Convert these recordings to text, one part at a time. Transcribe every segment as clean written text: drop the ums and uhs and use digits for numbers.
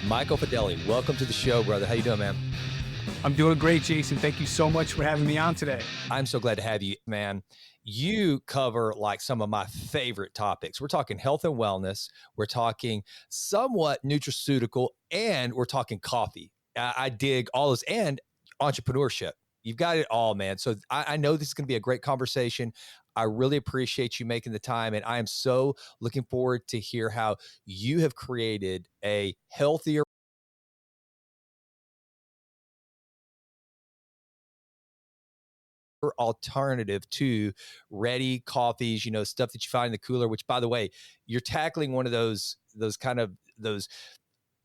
Michael Fedele, welcome to the show, brother. How you doing, man? I'm doing great, Jason. Thank you so much for having me on today. I'm so glad to have you, man. You cover like some of my favorite topics. We're talking health and wellness. We're talking somewhat nutraceutical, and we're talking coffee. I dig all this, and entrepreneurship. You've got it all, man. So I know this is going to be a great conversation. I really appreciate you making the time, and I am so looking forward to hear how you have created a healthier alternative to ready coffees, stuff that you find in the cooler, which, by the way, you're tackling one of those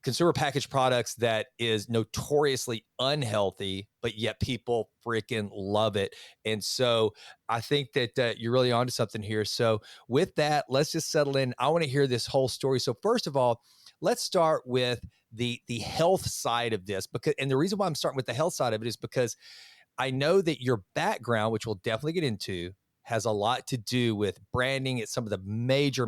consumer packaged products that is notoriously unhealthy, but yet people freaking love it. And so I think that you're really onto something here. So with that, let's just settle in. I want to hear this whole story. So first of all, let's start with the health side of this, and the reason why I'm starting with the health side of it is because I know that your background, which we'll definitely get into, has a lot to do with branding at some of the major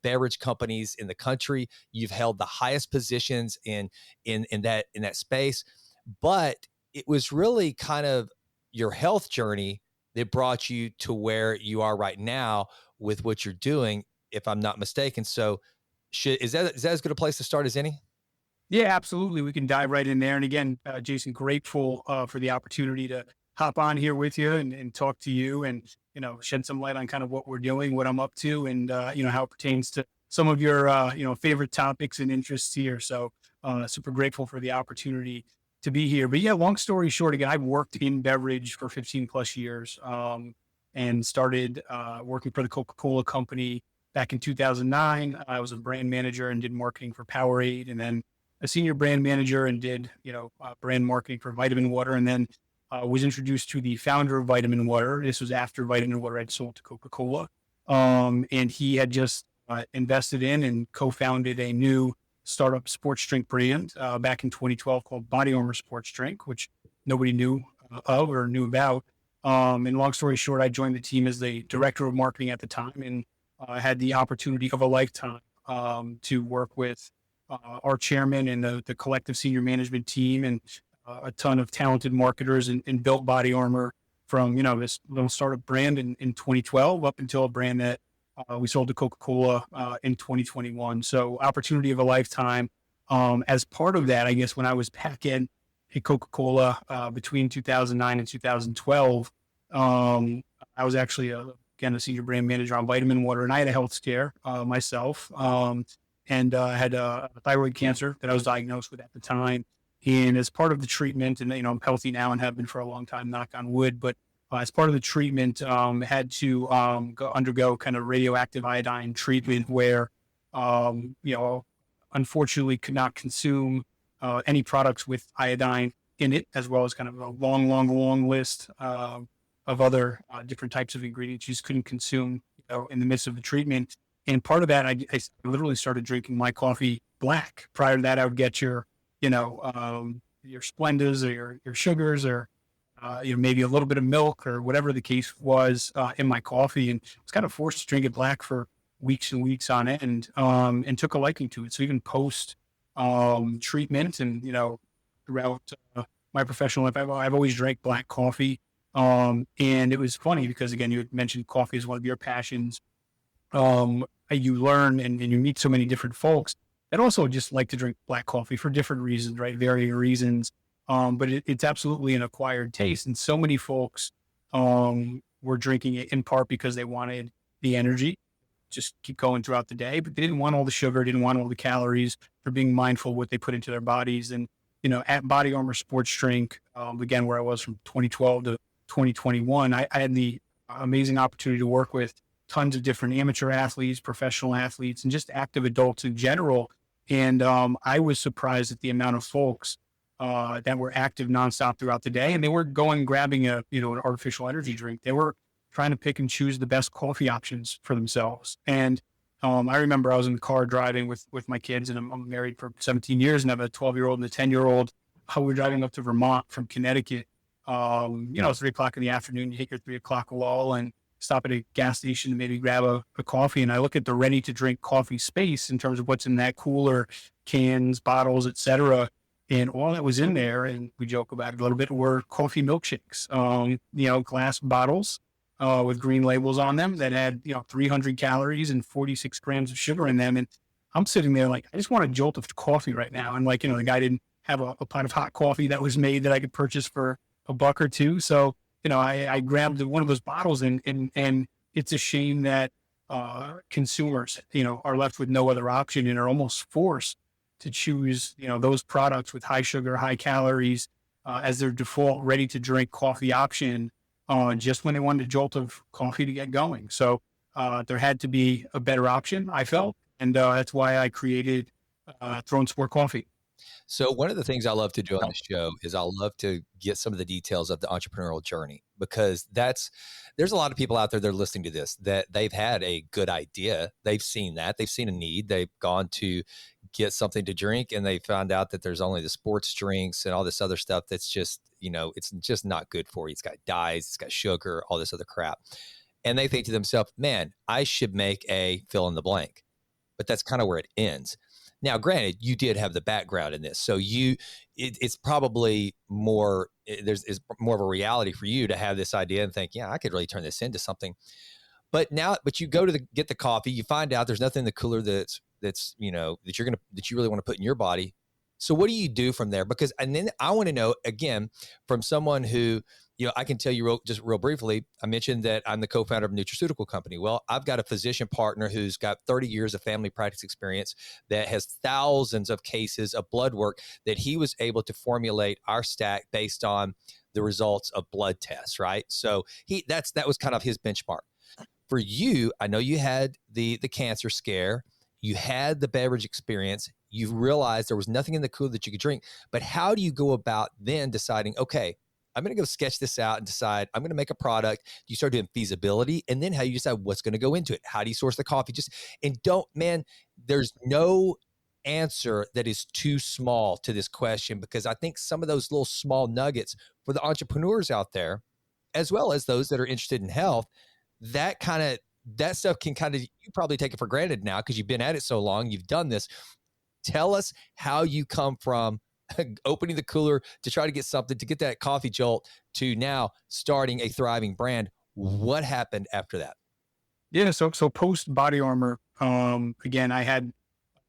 beverage companies in the country. You've held the highest positions in that space, but it was really kind of your health journey that brought you to where you are right now with what you're doing, if I'm not mistaken. So, is that as good a place to start as any? Yeah, absolutely. We can dive right in there. And again, Jason, grateful for the opportunity to hop on here with you and talk to you and, shed some light on kind of what we're doing, what I'm up to, and, how it pertains to some of your, favorite topics and interests here. So super grateful for the opportunity to be here. But yeah, long story short, again, I've worked in beverage for 15 plus years and started working for the Coca-Cola company back in 2009. I was a brand manager and did marketing for Powerade, and then a senior brand manager and did, brand marketing for Vitamin Water, and then was introduced to the founder of Vitamin Water. This was after Vitamin Water had sold to Coca-Cola. And he had just invested in and co-founded a new startup sports drink brand back in 2012 called Body Armor Sports Drink, which nobody knew of or knew about. And long story short, I joined the team as the director of marketing at the time, and had the opportunity of a lifetime to work with our chairman and the collective senior management team and a ton of talented marketers and built Body Armor from, this little startup brand in 2012 up until a brand that we sold to Coca-Cola in 2021. So opportunity of a lifetime. As part of that, I guess when I was back in at Coca-Cola between 2009 and 2012, I was actually, again, a senior brand manager on Vitamin Water, and I had a health scare myself. And I had thyroid cancer that I was diagnosed with at the time. And as part of the treatment, and I'm healthy now and have been for a long time, knock on wood, but as part of the treatment, had to undergo kind of radioactive iodine treatment where, unfortunately could not consume any products with iodine in it, as well as kind of a long list of other different types of ingredients you just couldn't consume in the midst of the treatment. And part of that, I literally started drinking my coffee black. Prior to that, I would get your Splendas or your sugars or, maybe a little bit of milk or whatever the case was in my coffee. And I was kind of forced to drink it black for weeks and weeks on end and took a liking to it. So even post treatment and, throughout my professional life, I've always drank black coffee. And it was funny because, again, you had mentioned coffee as one of your passions. You learn and you meet so many different folks that also just like to drink black coffee for different reasons, right? Varying reasons. But it's absolutely an acquired taste. And so many folks were drinking it in part because they wanted the energy, just keep going throughout the day, but they didn't want all the sugar, didn't want all the calories, for being mindful of what they put into their bodies. And, at Body Armor Sports Drink, again, where I was from 2012 to 2021, I had the amazing opportunity to work with tons of different amateur athletes, professional athletes, and just active adults in general. And I was surprised at the amount of folks that were active nonstop throughout the day. And they were grabbing an artificial energy drink. They were trying to pick and choose the best coffee options for themselves. And I remember I was in the car driving with my kids, and I'm married for 17 years and I have a 12-year-old and a 10-year-old. We were driving up to Vermont from Connecticut. It's 3 o'clock in the afternoon, you hit your 3 o'clock lull, and stop at a gas station to maybe grab a coffee, and I look at the ready to drink coffee space in terms of what's in that cooler, cans, bottles, etc. And all that was in there, and we joke about it a little bit, were coffee milkshakes, glass bottles with green labels on them that had, 300 calories and 46 grams of sugar in them. And I'm sitting there like, I just want a jolt of coffee right now. And like, the guy didn't have a pot of hot coffee that was made that I could purchase for $1 or $2. So, I grabbed one of those bottles, and it's a shame that consumers, are left with no other option and are almost forced to choose, those products with high sugar, high calories as their default ready to drink coffee option just when they wanted a jolt of coffee to get going. So there had to be a better option, I felt. And that's why I created Throne Sport Coffee. So one of the things I love to do on the show is I love to get some of the details of the entrepreneurial journey, because there's a lot of people out there that are listening to this that they've had a good idea. They've seen a need. They've gone to get something to drink, and they found out that there's only the sports drinks and all this other stuff that's just, it's just not good for you. It's got dyes, it's got sugar, all this other crap. And they think to themselves, man, I should make a fill in the blank. But that's kind of where it ends. Now, granted, you did have the background in this, so it's probably more, is more of a reality for you to have this idea and think, yeah, I could really turn this into something. But you go to get the coffee, you find out there's nothing in the cooler that you really want to put in your body. So what do you do from there? Because, and then I want to know again from someone who, I can tell you real briefly, I mentioned that I'm the co-founder of a nutraceutical company. Well, I've got a physician partner who's got 30 years of family practice experience that has thousands of cases of blood work that he was able to formulate our stack based on the results of blood tests, right? So that was kind of his benchmark. For you, I know you had the cancer scare, you had the beverage experience, you realized there was nothing in the cooler that you could drink, but how do you go about then deciding, okay, I'm going to go sketch this out and decide I'm going to make a product. You start doing feasibility, and then how you decide what's going to go into it. How do you source the coffee? There's no answer that is too small to this question, because I think some of those little small nuggets for the entrepreneurs out there, as well as those that are interested in health, that stuff can you probably take it for granted now because you've been at it so long, you've done this. Tell us how you come from opening the cooler to try to get something, to get that coffee jolt, to now starting a thriving brand. What happened after that? Yeah. So post Body Armor, again, I had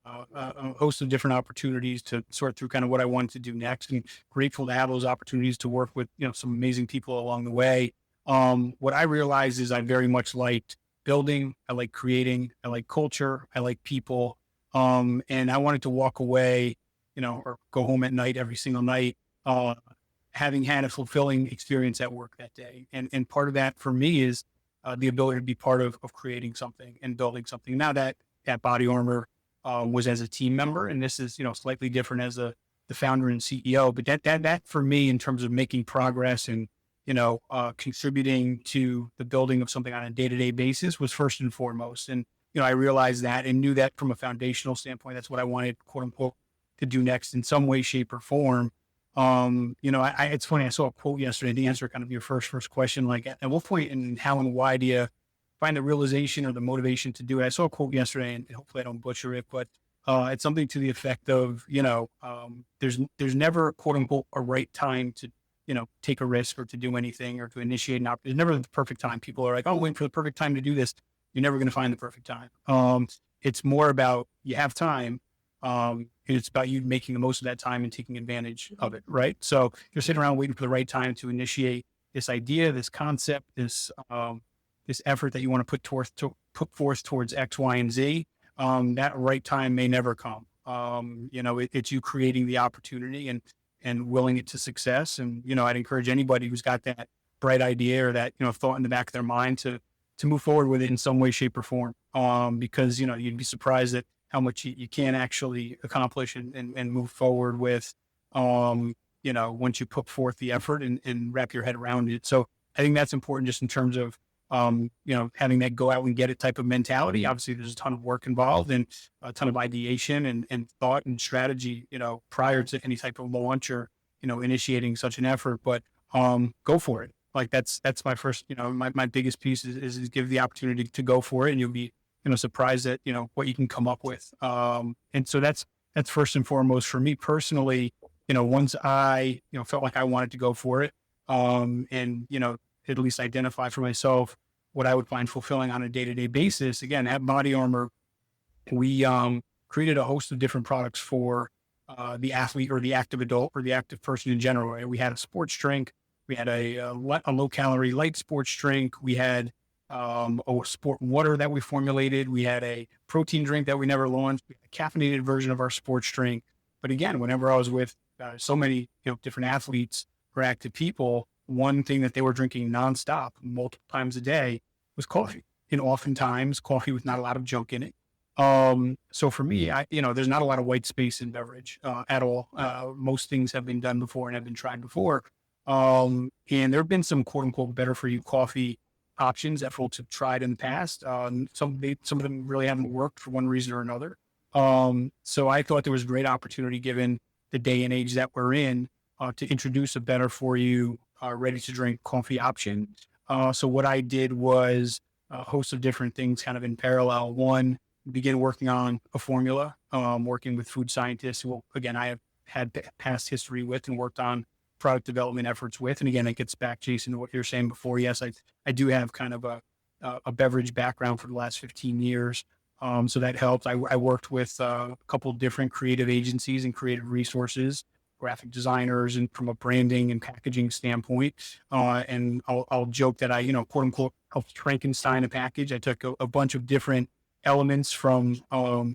a host of different opportunities to sort through kind of what I wanted to do next, and grateful to have those opportunities to work with, some amazing people along the way. What I realized is I very much liked building. I like creating. I like culture. I like people. And I wanted to walk away, or go home at night every single night, having had a fulfilling experience at work that day. And part of that for me is the ability to be part of creating something and building something. Now that at Body Armor was as a team member, and this is, slightly different as the founder and CEO, but that for me, in terms of making progress and, contributing to the building of something on a day-to-day basis, was first and foremost. And, I realized that and knew that from a foundational standpoint, that's what I wanted, quote unquote, to do next in some way, shape, or form. It's funny, I saw a quote yesterday to answer kind of your first question, like at what point and how and why do you find the realization or the motivation to do it? I saw a quote yesterday, and hopefully I don't butcher it, but it's something to the effect of, there's never, quote unquote, a right time to, take a risk or to do anything or to initiate an opportunity. There's never the perfect time. People are like, oh, wait for the perfect time to do this. You're never going to find the perfect time. It's more about you have time. It's about you making the most of that time and taking advantage of it, right? So you're sitting around waiting for the right time to initiate this idea, this concept, this effort that you want to put forth towards X, Y, and Z. That right time may never come. It's you creating the opportunity and willing it to success. And I'd encourage anybody who's got that bright idea or that thought in the back of their mind to move forward with it in some way, shape, or form. Because you'd be surprised at how much you can actually accomplish and move forward with, once you put forth the effort and wrap your head around it. So I think that's important just in terms of, having that go out and get it type of mentality. Obviously there's a ton of work involved and a ton of ideation and thought and strategy, prior to any type of launch or, initiating such an effort, but, go for it. Like that's my first, my biggest piece is give the opportunity to go for it, and you'll be, surprised at, what you can come up with. And so that's first and foremost for me personally. Once I, felt like I wanted to go for it, and, at least identify for myself what I would find fulfilling on a day-to-day basis. Again, at Body Armor, we created a host of different products for the athlete or the active adult or the active person in general. Right? We had a sports drink, we had a low calorie light sports drink, we had a sport water that we formulated, we had a protein drink that we never launched, we had a caffeinated version of our sports drink. But again, whenever I was with so many different athletes or active people, one thing that they were drinking nonstop, multiple times a day, was coffee, and oftentimes coffee with not a lot of junk in it. So for me, there's not a lot of white space in beverage at all. Most things have been done before and have been tried before. And there have been some quote unquote better for you coffee options that folks have tried in the past. Some of them really haven't worked for one reason or another. So I thought there was great opportunity given the day and age that we're in to introduce a better for you ready to drink coffee option. So what I did was a host of different things kind of in parallel. One, begin working on a formula, working with food scientists who, again, I have had past history with and worked on product development efforts with. And again, it gets back, Jason, to what you were saying before. Yes, I do have kind of a beverage background for the last 15 years. So that helped. I worked with a couple of different creative agencies and creative resources, graphic designers, and from a branding and packaging standpoint. And I'll joke that I, quote unquote, helped Frankenstein a package. I took a bunch of different elements from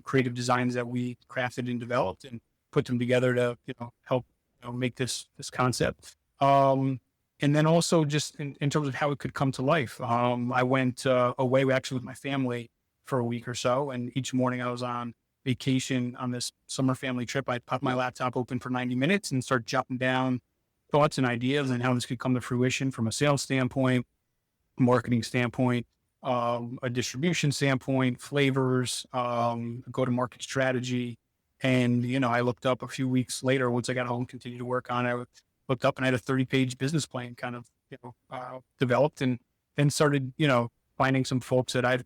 creative designs that we crafted and developed and put them together to help make this concept. And then also just in terms of how it could come to life. I went away actually with my family for a week or so, and each morning I was on vacation on this summer family trip. I'd pop my laptop open for 90 minutes and start jotting down thoughts and ideas and how this could come to fruition from a sales standpoint, marketing standpoint, a distribution standpoint, flavors, go-to-market strategy. And, I looked up a few weeks later, once I got home, continued to work on it. I looked up and I had a 30-page business plan kind of, developed, and then started, finding some folks that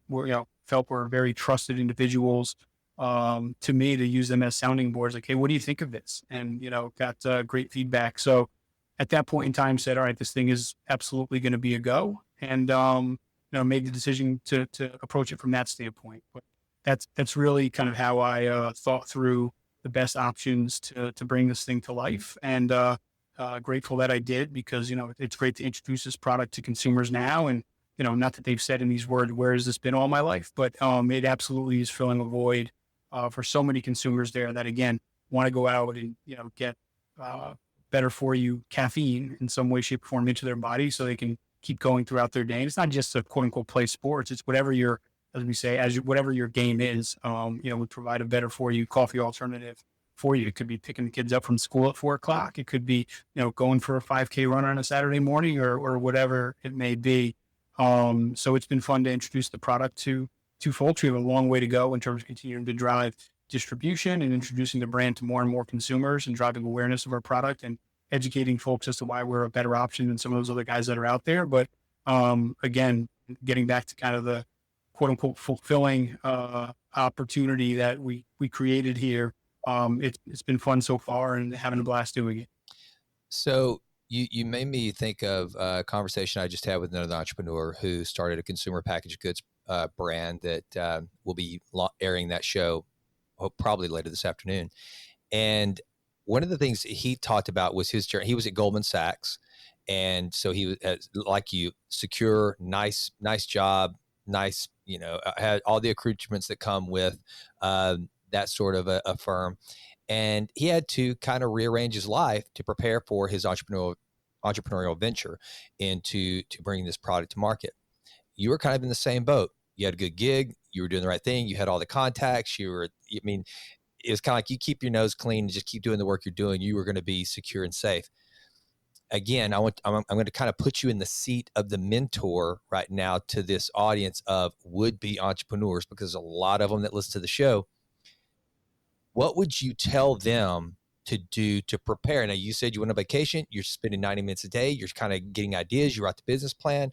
felt were very trusted individuals to me, to use them as sounding boards. Like, hey, what do you think of this? And, got great feedback. So at that point in time said, all right, this thing is absolutely going to be a go. And, made the decision to approach it from that standpoint. But that's really kind of how I thought through the best options to bring this thing to life. And grateful that I did, because, it's great to introduce this product to consumers now. And, not that they've said in these words, where has this been all my life? But it absolutely is filling a void for so many consumers there that, again, want to go out and, get better for you caffeine in some way, shape, or form into their body so they can keep going throughout their day. And it's not just to quote unquote play sports. It's whatever your, as we say, whatever your game is, would provide a better for you coffee alternative for you. It could be picking the kids up from school at 4 o'clock. It could be, going for a 5K run on a Saturday morning or whatever it may be. So it's been fun to introduce the product to folks. We have a long way to go in terms of continuing to drive distribution and introducing the brand to more and more consumers and driving awareness of our product and educating folks as to why we're a better option than some of those other guys that are out there. But again, getting back to kind of the quote unquote fulfilling opportunity that we created here, it's been fun so far and having a blast doing it. So you made me think of a conversation I just had with another entrepreneur who started a consumer packaged goods brand that will be airing that show probably later this afternoon. And one of the things he talked about was his journey. He was at Goldman Sachs. And so he was, like you, secure, nice job, nice, had all the accoutrements that come with that sort of a firm. And he had to kind of rearrange his life to prepare for his entrepreneurial venture and to bring this product to market. You were kind of in the same boat. You had a good gig. You were doing the right thing. You had all the contacts. It was kind of like you keep your nose clean and just keep doing the work you're doing. You were going to be secure and safe. Again, I'm going to kind of put you in the seat of the mentor right now to this audience of would-be entrepreneurs, because there's a lot of them that listen to the show. What would you tell them to do to prepare? Now, you said you went on vacation, you're spending 90 minutes a day, you're kind of getting ideas, you write the business plan.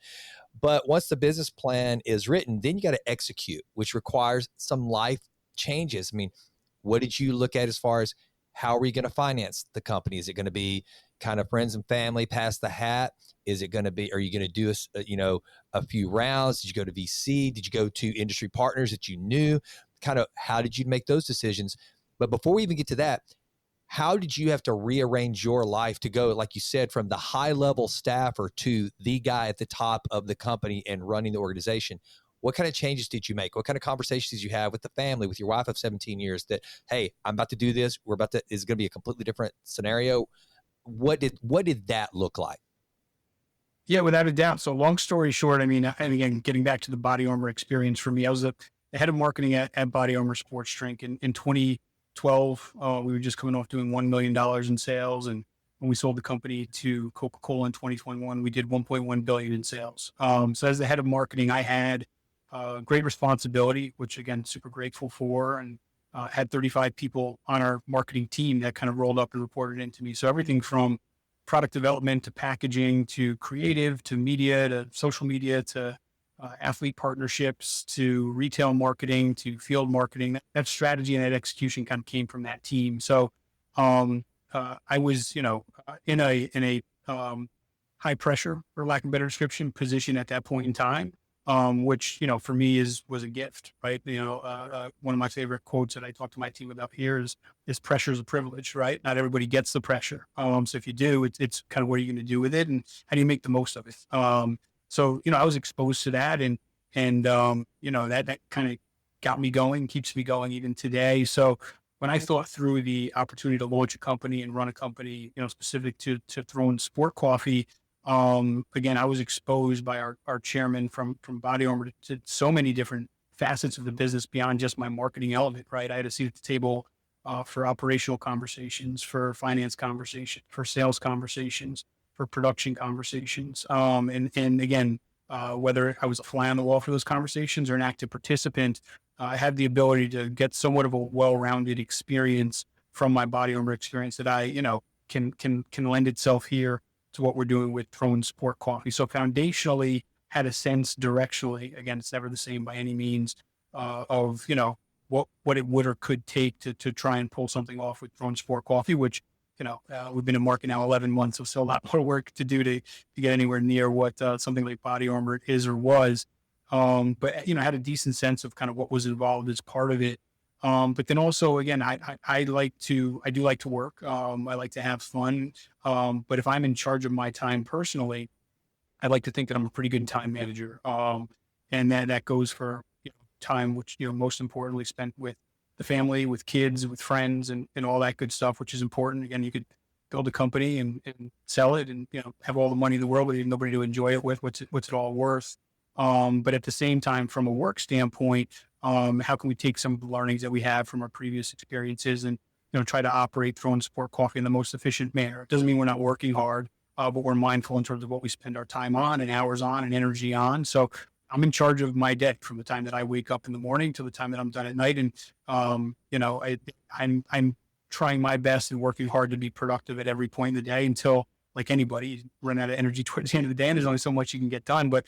But once the business plan is written, then you got to execute, which requires some life changes. I mean, what did you look at as far as how are we going to finance the company? Is it going to be kind of friends and family pass the hat? Is it going to be, are you going to do a few rounds? Did you go to VC? Did you go to industry partners that you knew? Kind of how did you make those decisions? But before we even get to that, how did you have to rearrange your life to go, like you said, from the high level staffer to the guy at the top of the company and running the organization? What kind of changes did you make? What kind of conversations did you have with the family, with your wife of 17 years that, hey, I'm about to do this. Is going to be a completely different scenario. What did that look like? Yeah, without a doubt. So long story short, I mean, and again, getting back to the Body Armor experience for me, I was the head of marketing at Body Armor Sports Drink in 2012. We were just coming off doing $1 million in sales. And when we sold the company to Coca-Cola in 2021, we did 1.1 billion in sales. So as the head of marketing, I had great responsibility, which again, super grateful for, and had 35 people on our marketing team that kind of rolled up and reported into me. So everything from product development to packaging to creative to media to social media to athlete partnerships to retail marketing to field marketing. That strategy and that execution kind of came from that team. So I was, in a high pressure, for lack of a better description, position at that point in time, which for me was a gift, right? One of my favorite quotes that I talk to my team about here is pressure is a privilege, right? Not everybody gets the pressure. So if you do, it's kind of what are you going to do with it, and how do you make the most of it? So I was exposed to that, and that kind of got me going, keeps me going even today. So when I thought through the opportunity to launch a company and run a company, specific to throwing sport coffee, again, I was exposed by our chairman from Body Armor to so many different facets of the business beyond just my marketing element, right? I had a seat at the table for operational conversations, for finance conversations, for sales conversations, for production conversations. And again, whether I was a fly on the wall for those conversations or an active participant, I had the ability to get somewhat of a well-rounded experience from my Body Armor experience that I, can lend itself here to what we're doing with throwing sport coffee. So foundationally had a sense directionally, again, it's never the same by any means, of, what it would or could take to try and pull something off with throwing sport coffee, which, we've been in market now 11 months. So still a lot more work to do to get anywhere near what something like Body Armor is or was. But, had a decent sense of kind of what was involved as part of it. But then also, again, I do like to work. I like to have fun. But if I'm in charge of my time personally, I like to think that I'm a pretty good time manager. And that goes for time, which, most importantly spent with the family, with kids, with friends and all that good stuff, which is important. Again, you could build a company and sell it and, have all the money in the world, but you have nobody to enjoy it with. What's it all worth? But at the same time, from a work standpoint, how can we take some of the learnings that we have from our previous experiences and, try to operate throwing sport coffee in the most efficient manner? It doesn't mean we're not working hard, but we're mindful in terms of what we spend our time on and hours on and energy on. So I'm in charge of my day from the time that I wake up in the morning to the time that I'm done at night. And, I'm trying my best and working hard to be productive at every point in the day until, like anybody, you run out of energy towards the end of the day, and there's only so much you can get done. But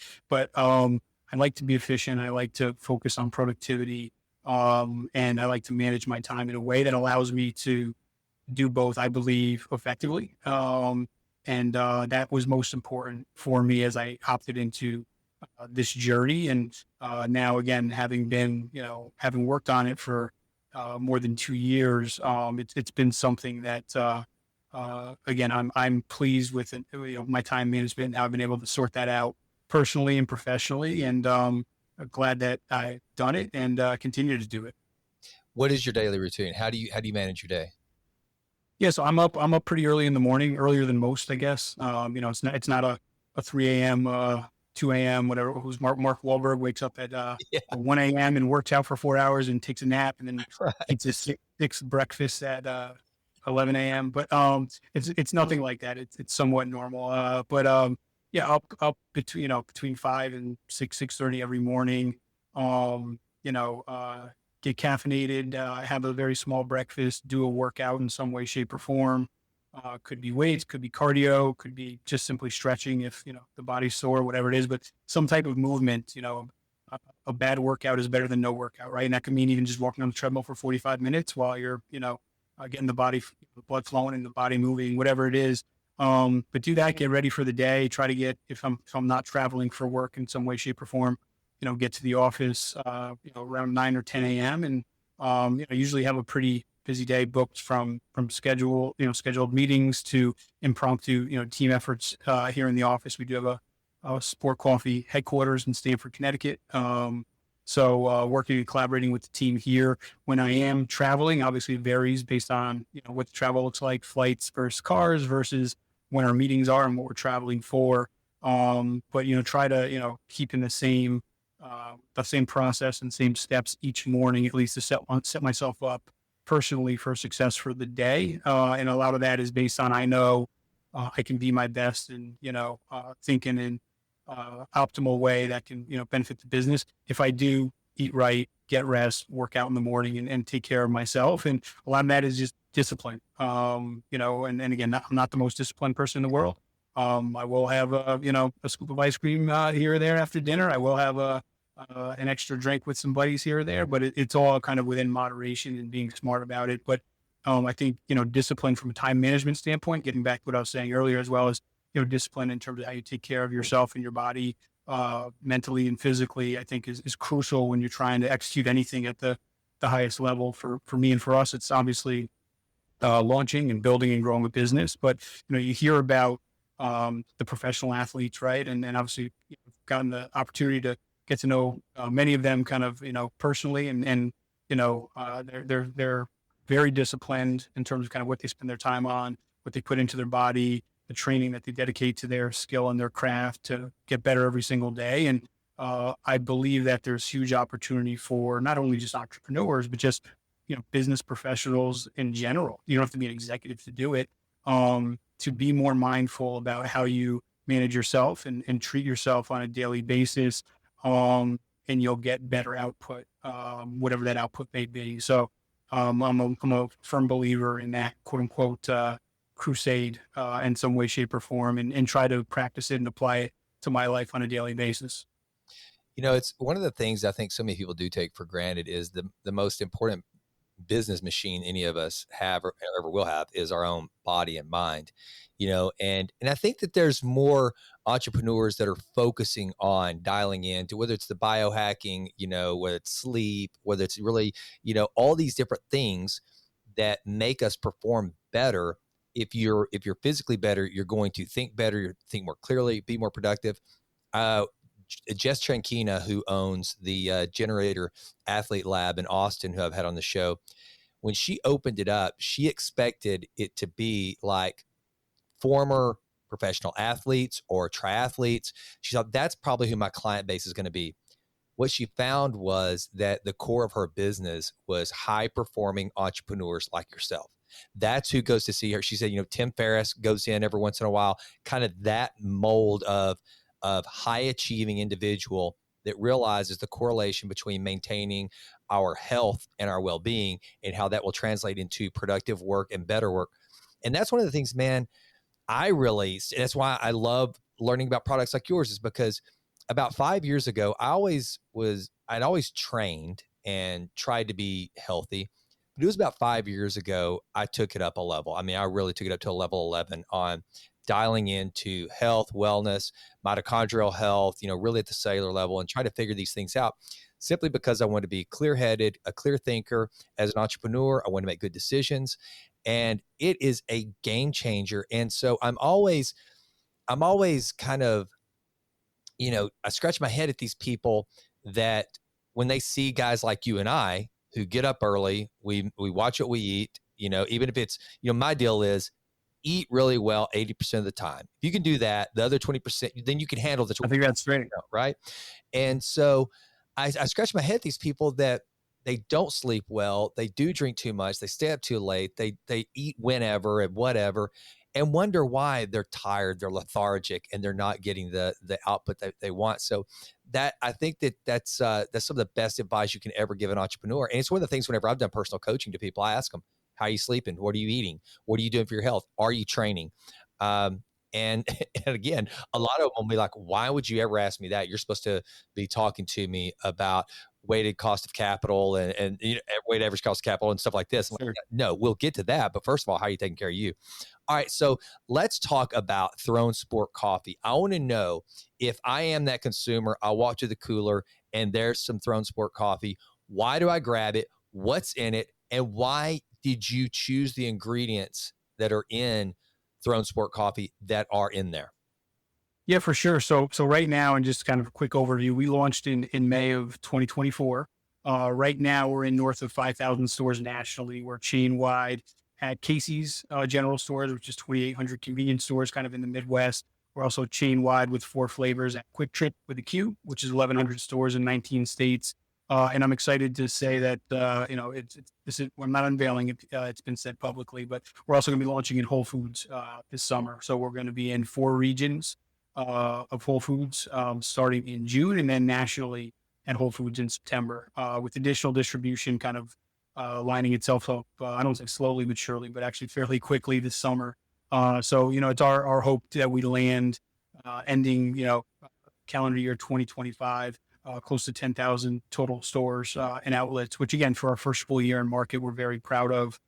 I like to be efficient. I like to focus on productivity. And I like to manage my time in a way that allows me to do both, I believe, effectively. And that was most important for me as I opted into this journey. And now, again, having worked on it for more than 2 years, it's been something that, again, I'm pleased with it. My time management. Now I've been able to sort that out personally and professionally, and glad that I've done it and continue to do it. What is your daily routine? How do you manage your day? Yeah, so I'm up pretty early in the morning, earlier than most, I guess. It's not a 3 a.m., 2 a.m., whatever. Who's Mark Wahlberg wakes up at Yeah, 1 a.m. and works out for 4 hours and takes a nap and then right. eats his six breakfast at 11 a.m. But it's nothing like that. It's somewhat normal. But yeah, up between 5 and 6:30 every morning. Um, you know, uh, get caffeinated, have a very small breakfast, do a workout in some way, shape, or form. Could be weights, could be cardio, could be just simply stretching if the body's sore, whatever it is. But some type of movement. A bad workout is better than no workout, right? And that could mean even just walking on the treadmill for 45 minutes while you're getting the blood flowing and the body moving, whatever it is. But do that, get ready for the day. Try to get if I'm not traveling for work in some way, shape, or form, get to the office, around 9 or 10 a.m. and usually have a pretty busy day booked from scheduled meetings to impromptu, team efforts here in the office. We do have a Sport Coffee headquarters in Stamford, Connecticut. So working and collaborating with the team here. When I am traveling, obviously it varies based on what the travel looks like, flights versus cars versus when our meetings are and what we're traveling for. But try to keep in the same process and same steps each morning, at least to set myself up personally for success for the day. And a lot of that is based on I know I can be my best and thinking in optimal way that can benefit the business if I do eat right, get rest, work out in the morning, and take care of myself. And a lot of that is just discipline. And again, I'm not the most disciplined person in the world. I will have a scoop of ice cream here or there after dinner. I will have an extra drink with some buddies here or there, but it's all kind of within moderation and being smart about it. But I think discipline from a time management standpoint, getting back to what I was saying earlier, as well as discipline in terms of how you take care of yourself and your body, mentally and physically, I think is crucial when you're trying to execute anything at the highest level. For me and for us, it's obviously launching and building and growing a business. But you hear about the professional athletes, right? And obviously gotten the opportunity to get to know many of them kind of personally, and they're very disciplined in terms of kind of what they spend their time on, what they put into their body, the training that they dedicate to their skill and their craft to get better every single day. And I believe that there's huge opportunity for not only just entrepreneurs, but just business professionals in general. You don't have to be an executive to do it. To be more mindful about how you manage yourself and treat yourself on a daily basis. And you'll get better output, whatever that output may be. So I'm a firm believer in that quote unquote crusade in some way, shape, or form, and try to practice it and apply it to my life on a daily basis. It's one of the things I think so many people do take for granted is the most important business machine any of us have or ever will have is our own body and mind, and I think that there's more entrepreneurs that are focusing on dialing into whether it's the biohacking, whether it's sleep, whether it's really, all these different things that make us perform better. If you're physically better, you're going to think better, you think more clearly, be more productive. Uh, Jess Trankina, who owns the Generator Athlete Lab in Austin, who I've had on the show, when she opened it up, she expected it to be like former professional athletes or triathletes. She thought that's probably who my client base is going to be. What she found was that the core of her business was high performing entrepreneurs like yourself. That's who goes to see her. She said, Tim Ferriss goes in every once in a while, kind of that mold of high achieving individual that realizes the correlation between maintaining our health and our well-being and how that will translate into productive work and better work. And that's one of the things, man, that's why I love learning about products like yours, is because about 5 years ago, I'd always trained and tried to be healthy. But it was about 5 years ago, I took it up a level. I mean, I really took it up to a level 11 on dialing into health, wellness, mitochondrial health, really at the cellular level, and try to figure these things out simply because I want to be clear-headed, a clear thinker as an entrepreneur. I want to make good decisions, and it is a game changer. And so I'm always kind of, I scratch my head at these people that when they see guys like you and I who get up early, we watch what we eat, even if it's, my deal is eat really well 80% of the time. If you can do that, the other 20%, then you can handle the 20%. I think that's great. Right. And so I scratch my head at these people that they don't sleep well, they do drink too much, they stay up too late, they eat whenever and whatever. and wonder why they're tired, they're lethargic, and they're not getting the output that they want. So that I think that's some of the best advice you can ever give an entrepreneur. And it's one of the things whenever I've done personal coaching to people, I ask them, how are you sleeping? What are you eating? What are you doing for your health? Are you training? Um, and, and again, a lot of them will be like, why would you ever ask me that? You're supposed to be talking to me about weighted cost of capital and weighted average cost of capital and stuff like this. I'm like, Sure. no, we'll get to that. But first of all, how are you taking care of you? All right, so let's talk about Throne Sport coffee. I want to know, if I am that consumer, I walk to the cooler and there's some Throne Sport coffee. Why do I grab it? What's in it? And why did you choose the ingredients that are in Throne Sport coffee that are in there? Yeah, for sure. So right now, and just kind of a quick overview, we launched in May of 2024. Right now, we're in north of 5,000 stores nationally. We're chain wide at Casey's General Stores, which is 2,800 convenience stores, kind of in the Midwest. We're also chain wide with 4 flavors at Quick Trip with a Q, which is 1,100 stores in 19 states. And I'm excited to say that this is, I'm not unveiling it. It's been said publicly, but we're also going to be launching in Whole Foods this summer. So we're going to be in 4 regions of Whole Foods starting in June, and then nationally at Whole Foods in September, with additional distribution kind of lining itself up. I don't say slowly but surely, but actually fairly quickly this summer. So it's our hope that we land ending calendar year 2025. Close to 10,000 total stores and outlets, which again, for our first full year in market, we're very proud of,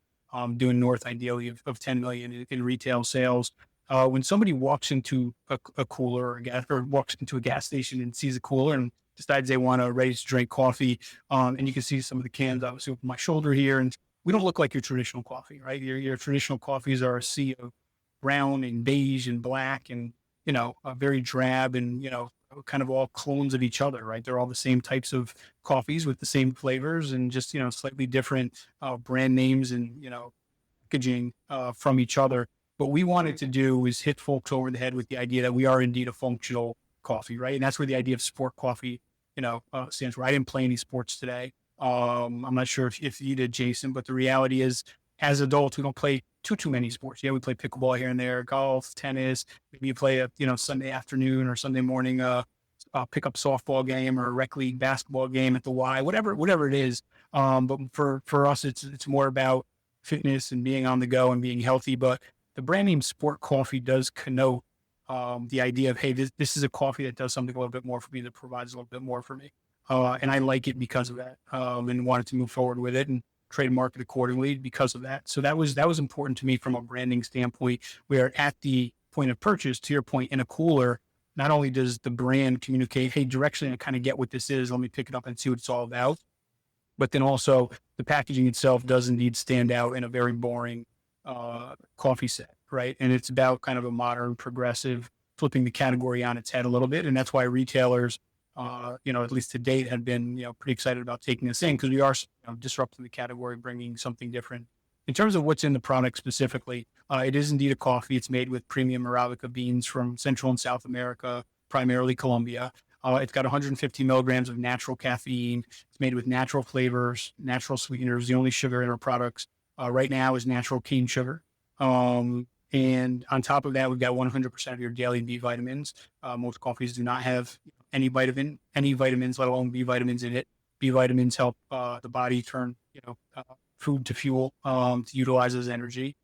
doing north ideally of 10 million in retail sales. When somebody walks into a cooler or walks into a gas station and sees a cooler and decides they want a ready to drink coffee, and you can see some of the cans obviously over my shoulder here, and we don't look like your traditional coffee, right? Your traditional coffees are a sea of brown and beige and black and very drab and kind of all clones of each other, right? They're all the same types of coffees with the same flavors and just slightly different brand names and packaging from each other. What we wanted to do is hit folks over the head with the idea that we are indeed a functional coffee, right? And that's where the idea of sport coffee, stands for. I didn't play any sports today. I'm not sure if you did, Jason, but the reality is, as adults, we don't play too many sports. Yeah, we play pickleball here and there, golf, tennis. Maybe you play a Sunday afternoon or Sunday morning pickup softball game or a rec league basketball game at the Y, whatever it is. But for us, it's more about fitness and being on the go and being healthy. But the brand name Sport Coffee does connote the idea of, hey, this is a coffee that does something a little bit more for me, that provides a little bit more for me. And I like it because of that, and wanted to move forward with it and trademark it accordingly because of that. So that was important to me from a branding standpoint, where at the point of purchase, to your point, in a cooler, not only does the brand communicate, hey, directionally, I kind of get what this is, let me pick it up and see what it's all about. But then also the packaging itself does indeed stand out in a very boring coffee set, right? And it's about kind of a modern, progressive, flipping the category on its head a little bit. And that's why retailers, at least to date, have been, pretty excited about taking this in, because we are disrupting the category, bringing something different. In terms of what's in the product specifically, it is indeed a coffee. It's made with premium Arabica beans from Central and South America, primarily Colombia. It's got 150 milligrams of natural caffeine. It's made with natural flavors, natural sweeteners. The only sugar in our products right now is natural cane sugar. And on top of that, we've got 100% of your daily B vitamins. Most coffees do not have any vitamins, let alone B vitamins in it. B vitamins help the body turn, food to fuel, to utilize as energy.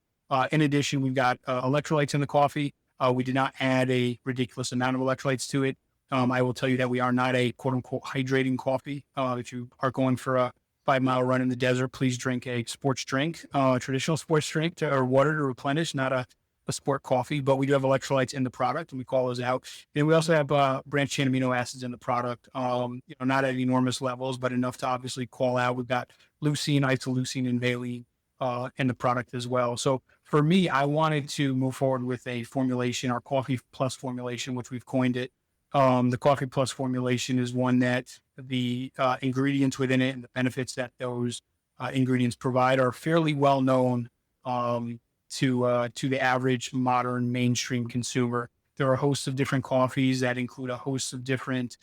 In addition, we've got electrolytes in the coffee. We did not add a ridiculous amount of electrolytes to it. I will tell you that we are not a quote unquote hydrating coffee. If you are going for a 5-mile run in the desert, please drink a sports drink, traditional sports drink or water to replenish, not a sport coffee. But we do have electrolytes in the product and we call those out. And we also have branched chain amino acids in the product, not at enormous levels, but enough to obviously call out. We've got leucine, isoleucine, and valine in the product as well. So for me, I wanted to move forward with a formulation, our Coffee Plus formulation, which we've coined it. The Coffee Plus formulation is one that the ingredients within it and the benefits that those ingredients provide are fairly well known to the average modern mainstream consumer. There are hosts of different coffees that include a host of different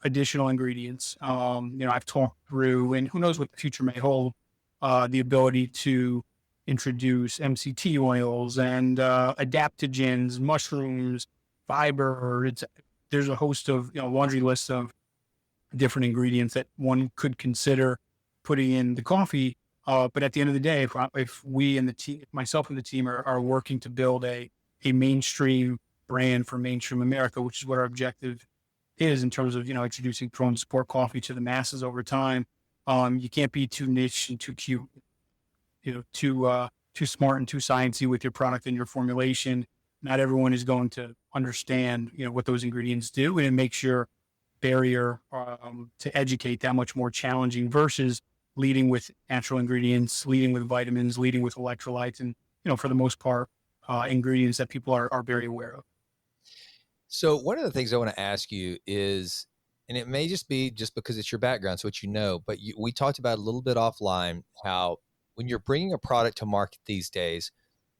additional ingredients. I've talked through, and who knows what the future may hold, the ability to introduce MCT oils and adaptogens, mushrooms, fiber. There's a host of, laundry list of different ingredients that one could consider putting in the coffee. But at the end of the day, if we and the team, myself and the team are working to build a mainstream brand for mainstream America, which is what our objective is in terms of, introducing pro and sport coffee to the masses over time. You can't be too niche and too cute, too smart and too sciencey with your product and your formulation. Not everyone is going to understand, what those ingredients do, and it makes your barrier to educate that much more challenging versus leading with natural ingredients, leading with vitamins, leading with electrolytes, and for the most part, ingredients that people are very aware of. So one of the things I want to ask you is, and it may just be just because it's your background, so what you know, but we talked about a little bit offline how when you're bringing a product to market these days,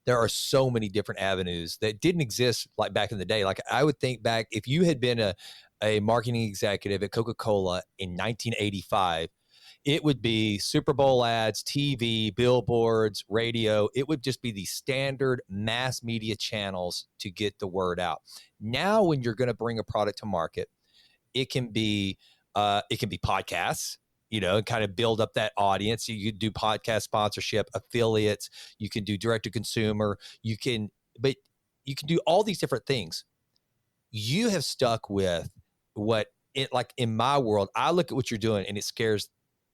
there are so many different avenues that didn't exist like back in the day. Like I would think back if you had been a marketing executive at Coca-Cola in 1985, it would be Super Bowl ads, TV, billboards, radio. It would just be the standard mass media channels to get the word out. Now, when you're going to bring a product to market, it can be podcasts, and kind of build up that audience. You can do podcast sponsorship, affiliates. You can do direct to consumer. But you can do all these different things. You have stuck with what it like in my world. I look at what you're doing, and it scares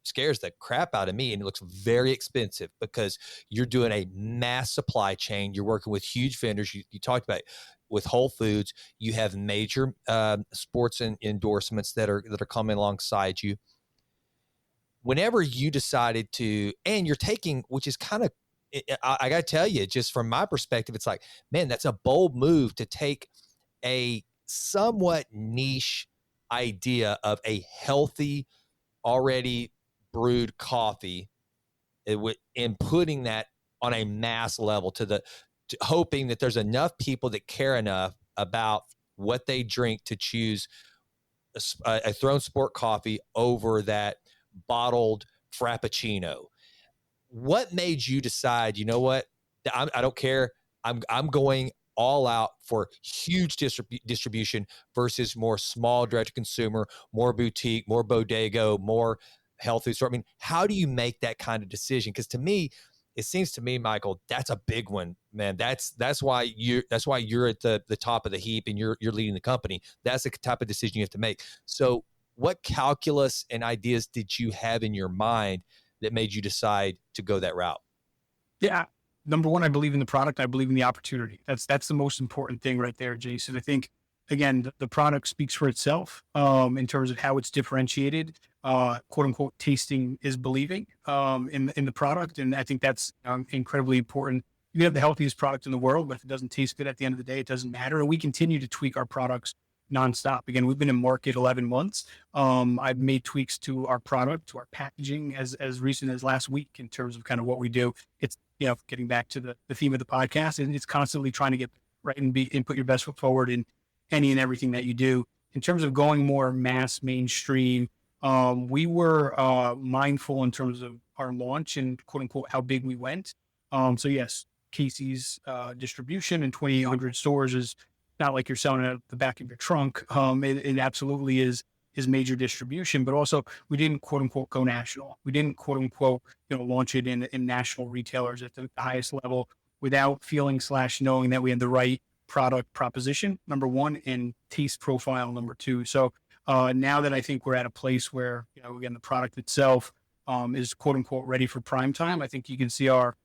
the crap out of me, and it looks very expensive because you're doing a mass supply chain. You're working with huge vendors. You talked about with Whole Foods. You have major sports and endorsements that are coming alongside you. Whenever you decided to, and you're taking, which is kind of, I got to tell you, just from my perspective, it's like, man, that's a bold move to take a somewhat niche idea of a healthy, already brewed coffee and putting that on a mass level hoping that there's enough people that care enough about what they drink to choose a Throne Sport coffee over that bottled Frappuccino. What made you decide, you know what? I don't care. I'm going all out for huge distribution versus more small direct to consumer, more boutique, more bodega, more health food store. I mean, how do you make that kind of decision? Because to me, it seems to me, Michael, that's a big one, man. That's why you're at the top of the heap and you're leading the company. That's the type of decision you have to make. So what calculus and ideas did you have in your mind that made you decide to go that route? Yeah. Number one, I believe in the product. I believe in the opportunity. That's the most important thing right there, Jason. I think again, the product speaks for itself in terms of how it's differentiated. Quote unquote, tasting is believing in the product, and I think that's incredibly important. You can have the healthiest product in the world, but if it doesn't taste good at the end of the day, it doesn't matter. And we continue to tweak our products nonstop. Again, we've been in market 11 months. I've made tweaks to our product, to our packaging as recent as last week in terms of kind of what we do. It's, getting back to the theme of the podcast, and it's constantly trying to get right and put your best foot forward in any and everything that you do. In terms of going more mass mainstream, we were mindful in terms of our launch and quote unquote how big we went. So yes, Casey's distribution in 2,800 stores is not like you're selling it at the back of your trunk. It absolutely is major distribution, but also we didn't quote unquote go national. We didn't quote unquote launch it in national retailers at the highest level without feeling / knowing that we had the right product proposition, number one, and taste profile, number two. So now that I think we're at a place where again the product itself is quote unquote ready for prime time, I think you can see our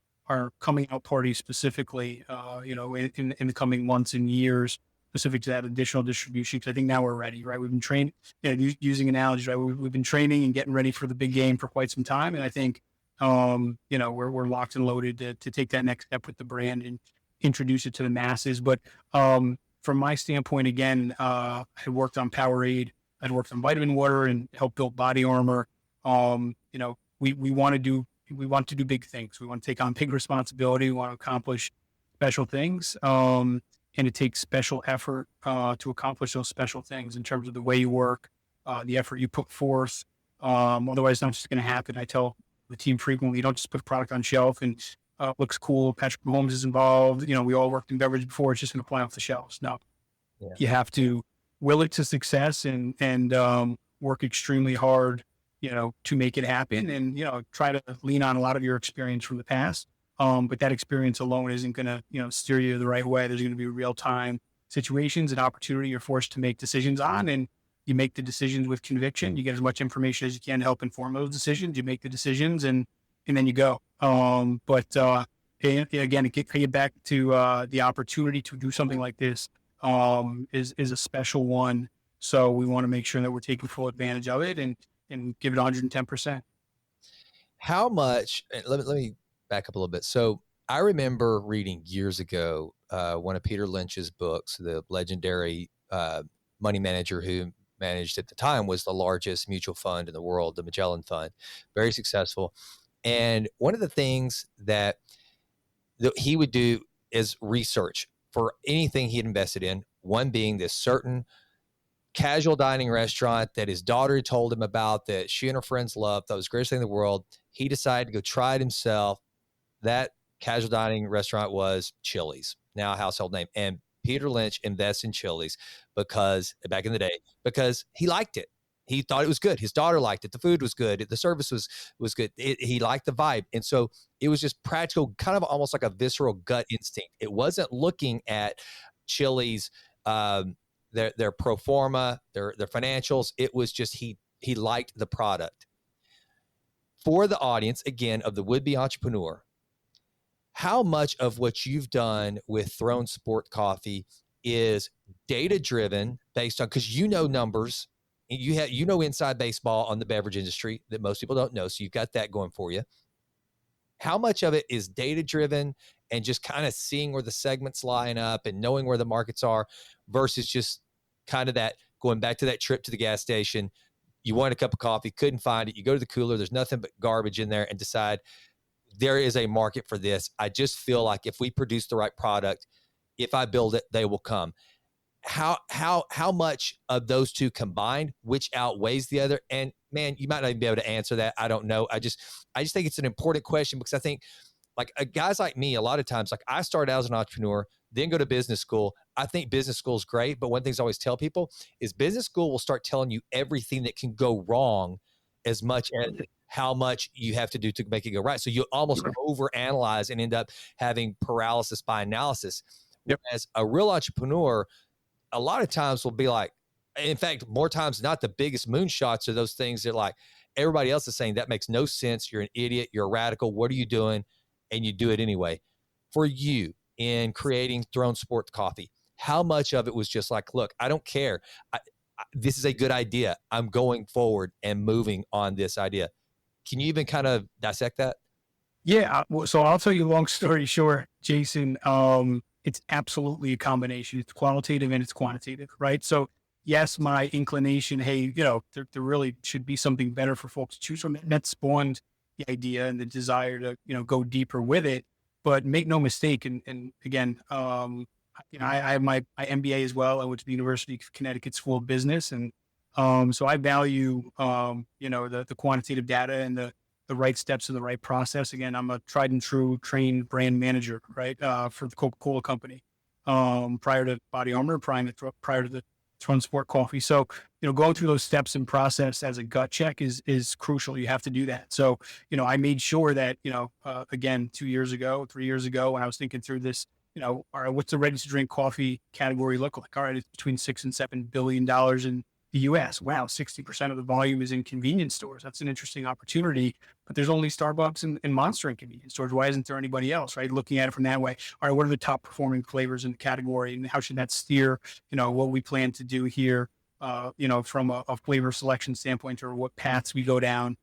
coming out party specifically, in the coming months and years, specific to that additional distribution. Because I think now we're ready, right? We've been trained, using analogies, right? We've been training and getting ready for the big game for quite some time, and I think, we're locked and loaded to take that next step with the brand and introduce it to the masses. But from my standpoint, again, I worked on Powerade, I'd worked on vitamin water, and helped build Body Armor. We want to do big things. We want to take on big responsibility. We want to accomplish special things. And it takes special effort to accomplish those special things in terms of the way you work, the effort you put forth. Otherwise, it's not just going to happen. I tell the team frequently, you don't just put product on shelf and looks cool. Patrick Mahomes is involved. We all worked in beverage before. It's just going to fly off the shelves. No, Yeah. you have to will it to success and work extremely hard, to make it happen, and try to lean on a lot of your experience from the past. But that experience alone isn't going to steer you the right way. There's going to be real time situations and opportunity you're forced to make decisions on, and you make the decisions with conviction. You get as much information as you can to help inform those decisions. You make the decisions, and then you go. And again, to get back to the opportunity to do something like this is a special one. So we want to make sure that we're taking full advantage of it and give it 110%. How much, let me back up a little bit. So I remember reading years ago one of Peter Lynch's books, the legendary money manager who managed at the time was the largest mutual fund in the world, the Magellan Fund, very successful. And one of the things that he would do is research for anything he had invested in, one being this certain casual dining restaurant that his daughter told him about that she and her friends loved, that was the greatest thing in the world. He decided to go try it himself. That casual dining restaurant was Chili's, now a household name. And Peter Lynch invests in Chili's because back in the day, because he liked it. He thought it was good. His daughter liked it. The food was good. The service was good. He liked the vibe. And so it was just practical, kind of almost like a visceral gut instinct. It wasn't looking at Chili's, their pro forma, their financials. It was just he liked the product. For the audience, again, of the would-be entrepreneur, how much of what you've done with Throne Sport Coffee is data-driven based on, because numbers, and you know inside baseball on the beverage industry that most people don't know, so you've got that going for you. How much of it is data-driven and just kind of seeing where the segments line up and knowing where the markets are versus just kind of that going back to that trip to the gas station, you want a cup of coffee, couldn't find it, you go to the cooler, there's nothing but garbage in there, and decide there is a market for this. I just feel like if we produce the right product, if I build it, they will come. How much of those two combined, which outweighs the other? And man, you might not even be able to answer that. I don't know. I just think it's an important question, because I think like guys like me, a lot of times, like I started out as an entrepreneur, then go to business school. I think business school is great, but one thing I always tell people is business school will start telling you everything that can go wrong as much as how much you have to do to make it go right. So you almost overanalyze and end up having paralysis by analysis. Yep. Whereas a real entrepreneur, a lot of times will be like, in fact, more times not, the biggest moonshots are those things that like everybody else is saying that makes no sense. You're an idiot. You're a radical. What are you doing? And you do it anyway. For you in creating Throne Sport Coffee, how much of it was just like, look, I don't care. This is a good idea. I'm going forward and moving on this idea. Can you even kind of dissect that? Yeah. So I'll tell you a long story short, Jason. It's absolutely a combination. It's qualitative and it's quantitative, right? So yes, my inclination, hey, there really should be something better for folks to choose from. That spawned the idea and the desire to, go deeper with it. But make no mistake, and again, I have my MBA as well. I went to the University of Connecticut School of Business, and so I value, the quantitative data and the right steps and the right process. Again, I'm a tried and true trained brand manager, right, for the Coca-Cola company, prior to Body Armor, prior to the Throne Sport Coffee. So, going through those steps and process as a gut check is crucial. You have to do that. So, I made sure that, again, 2 years ago, 3 years ago, when I was thinking through this, all right, what's the ready to drink coffee category look like? All right, it's between $6 and $7 billion in the US. Wow, 60% of the volume is in convenience stores. That's an interesting opportunity, but there's only Starbucks and Monster in convenience stores. Why isn't there anybody else, right? Looking at it from that way. All right, what are the top performing flavors in the category, and how should that steer, what we plan to do here, from a flavor selection standpoint, or what paths we go down,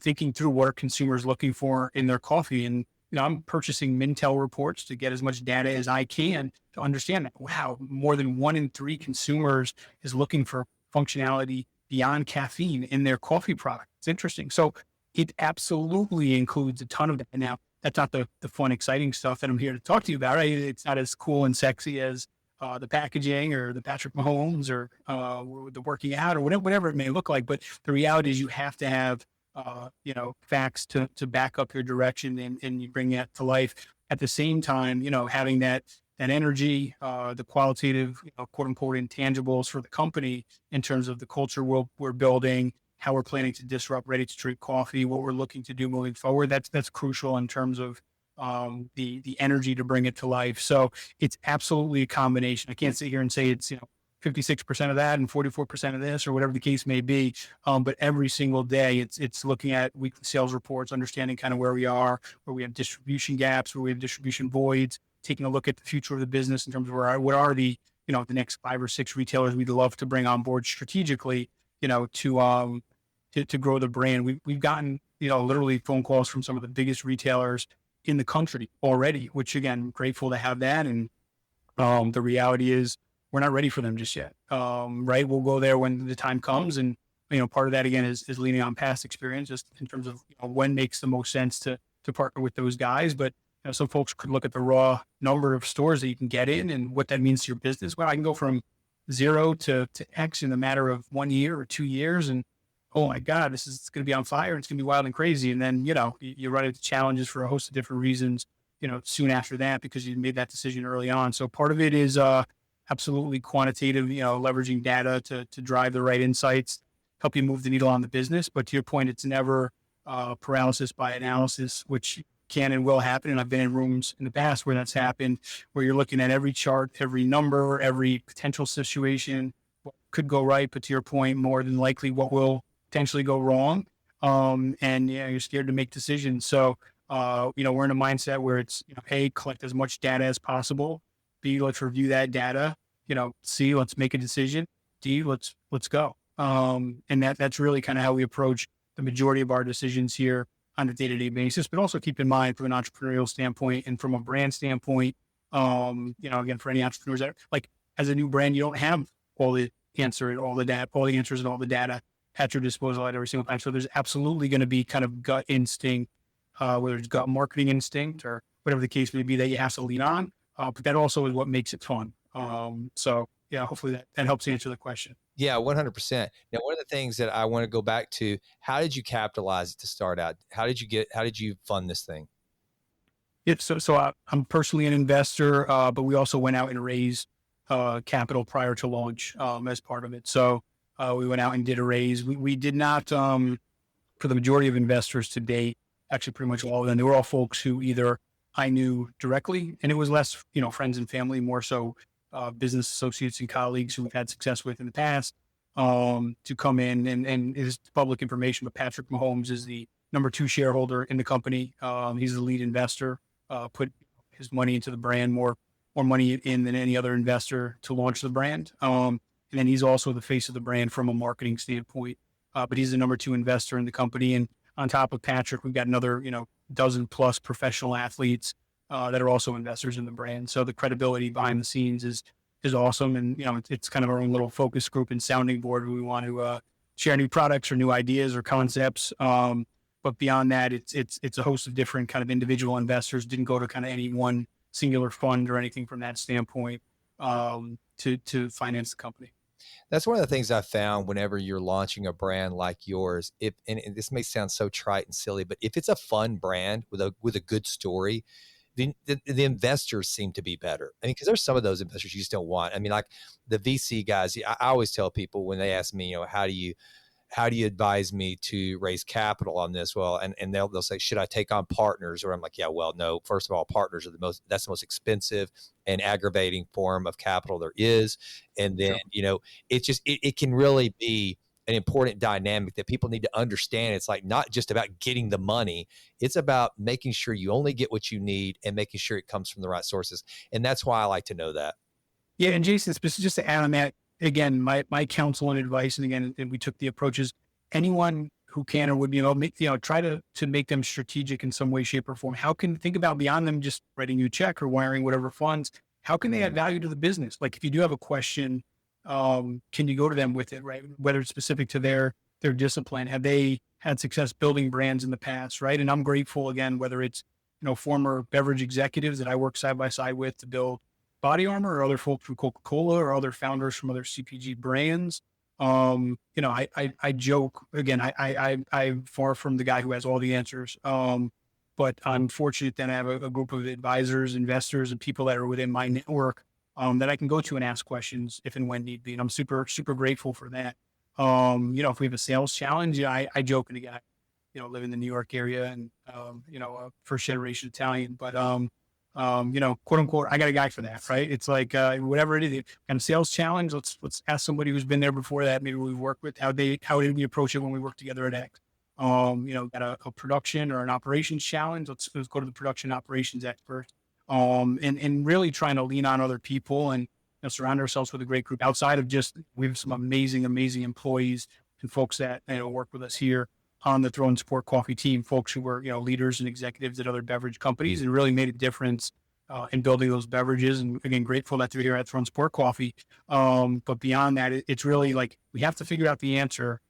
thinking through what are consumers looking for in their coffee. And I'm purchasing Mintel reports to get as much data as I can to understand that, wow, more than 1 in 3 consumers is looking for functionality beyond caffeine in their coffee product. It's interesting. So it absolutely includes a ton of that. Now, that's not the fun, exciting stuff that I'm here to talk to you about, right? It's not as cool and sexy as the packaging or the Patrick Mahomes or the working out or whatever it may look like. But the reality is you have to have facts to back up your direction, and you bring that to life. At the same time, having that energy, the qualitative, quote unquote, intangibles for the company in terms of the culture we're building, how we're planning to disrupt ready to drink coffee, what we're looking to do moving forward. That's crucial in terms of the energy to bring it to life. So it's absolutely a combination. I can't sit here and say it's 56% of that and 44% of this or whatever the case may be. But every single day, it's looking at weekly sales reports, understanding kind of where we are, where we have distribution gaps, where we have distribution voids, taking a look at the future of the business in terms of what are the the next 5 or 6 retailers we'd love to bring on board strategically, to grow the brand. We've gotten literally phone calls from some of the biggest retailers in the country already, which again, grateful to have that. And the reality is we're not ready for them just yet. Right. We'll go there when the time comes. And, part of that again is leaning on past experience just in terms of when makes the most sense to partner with those guys. But some folks could look at the raw number of stores that you can get in and what that means to your business. Well, I can go from 0 to X in a matter of 1 year or 2 years. And oh my God, it's going to be on fire. It's going to be wild and crazy. And then, you run into challenges for a host of different reasons, soon after that, because you made that decision early on. So part of it is absolutely quantitative, leveraging data to drive the right insights, help you move the needle on the business. But to your point, it's never paralysis by analysis, which can and will happen. And I've been in rooms in the past where that's happened, where you're looking at every chart, every number, every potential situation, what could go right, but to your point, more than likely what will potentially go wrong. And you're scared to make decisions. So, we're in a mindset where it's, A, collect as much data as possible. B, let's review that data. C, let's make a decision. D, let's go. And that's really kind of how we approach the majority of our decisions here on a day-to-day basis, but also keep in mind from an entrepreneurial standpoint and from a brand standpoint, again, for any entrepreneurs that like as a new brand, you don't have all the answers and all the data at your disposal at every single time. So there's absolutely going to be kind of gut instinct, whether it's gut marketing instinct or whatever the case may be that you have to lean on. But that also is what makes it fun. So yeah, hopefully that helps answer the question. Yeah, 100%. Now, one of the things that I want to go back to, how did you capitalize it to start out? How did you fund this thing? Yeah, so I'm personally an investor, but we also went out and raised capital prior to launch as part of it. So we went out and did a raise. We did not, for the majority of investors to date, actually pretty much all of them, they were all folks who either I knew directly, and it was less, friends and family, more so business associates and colleagues who we've had success with in the past, to come in and it is public information, but Patrick Mahomes is the number 2 shareholder in the company. He's the lead investor, put his money into the brand, more money in than any other investor to launch the brand. And then he's also the face of the brand from a marketing standpoint. But he's the number 2 investor in the company. And on top of Patrick, we've got another, dozen plus professional athletes that are also investors in the brand. So the credibility behind the scenes is awesome. And, it's kind of our own little focus group and sounding board where we want to share new products or new ideas or concepts. But beyond that, it's a host of different kind of individual investors. Didn't go to kind of any one singular fund or anything from that standpoint to finance the company. That's one of the things I found whenever you're launching a brand like yours. And this may sound so trite and silly, but if it's a fun brand with a good story, the investors seem to be better. I mean, because there's some of those investors you just don't want. I mean, like the VC guys. I always tell people when they ask me, how do you advise me to raise capital on this? Well, and they'll say, should I take on partners? Or I'm like, yeah, well, no, first of all, partners are that's the most expensive and aggravating form of capital there is. And then, it can really be an important dynamic that people need to understand. It's like, not just about getting the money. It's about making sure you only get what you need and making sure it comes from the right sources. And that's why I like to know that. Yeah. And Jason, just to add on that, again, my counsel and advice, and again, and we took the approaches, anyone who can or would be, try to make them strategic in some way, shape, or form. Think about beyond them just writing you a check or wiring whatever funds. How can they add value to the business? Like if you do have a question, can you go to them with it, right? Whether it's specific to their discipline, have they had success building brands in the past, right? And I'm grateful again, whether it's, former beverage executives that I work side by side with to build Body Armor or other folks from Coca-Cola or other founders from other CPG brands, I joke again, I'm far from the guy who has all the answers. But I'm fortunate that I have a group of advisors, investors, and people that are within my network, that I can go to and ask questions if and when need be. And I'm super, super grateful for that. If we have a sales challenge, I joke and again, live in the New York area and, first generation Italian, but, quote unquote, I got a guy for that, right? It's like, whatever it is, kind of sales challenge. Let's ask somebody who's been there before that. Maybe we've worked with how did we approach it when we worked together at X? Got a production or an operations challenge. Let's go to the production operations expert. And really trying to lean on other people and surround ourselves with a great group outside of just, we have some amazing, amazing employees and folks that, work with us here on the Throw and Support Coffee team, folks who were, leaders and executives at other beverage companies and really made a difference in building those beverages. And again, grateful that they're here at Throw and Support Coffee. But beyond that, it's really like we have to figure out the answer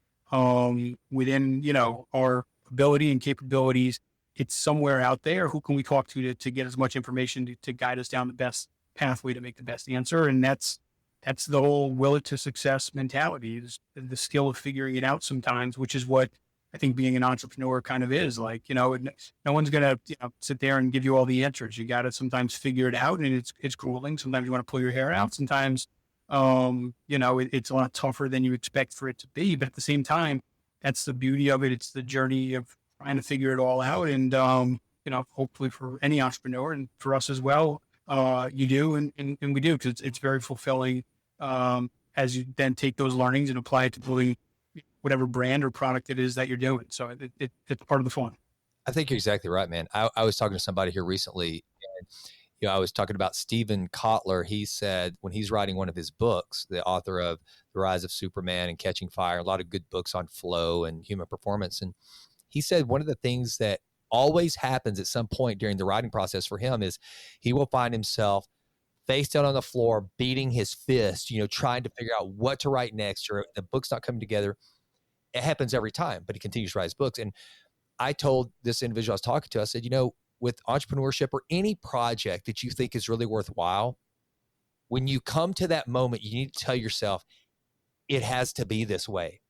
within, our ability and capabilities. It's somewhere out there. Who can we talk to get as much information to guide us down the best pathway to make the best answer? And that's the whole will it to success mentality, is the skill of figuring it out sometimes, which is what I think being an entrepreneur kind of is like. No one's going to sit there and give you all the answers. You got to sometimes figure it out, and it's grueling. Sometimes you want to pull your hair out. Sometimes, it's a lot tougher than you expect for it to be. But at the same time, that's the beauty of it. It's the journey of trying to figure it all out. And, hopefully for any entrepreneur and for us as well, you do. And we do, because it's very fulfilling, as you then take those learnings and apply it to building whatever brand or product it is that you're doing. So it's part of the fun. I think you're exactly right, man. I was talking to somebody here recently, and I was talking about Stephen Kotler. He said when he's writing one of his books, the author of The Rise of Superman and Catching Fire, a lot of good books on flow and human performance. And he said one of the things that always happens at some point during the writing process for him is he will find himself face down on the floor, beating his fist, trying to figure out what to write next, or the book's not coming together. It happens every time, but he continues to write his books. And I told this individual I was talking to, I said, with entrepreneurship or any project that you think is really worthwhile, when you come to that moment, you need to tell yourself, it has to be this way.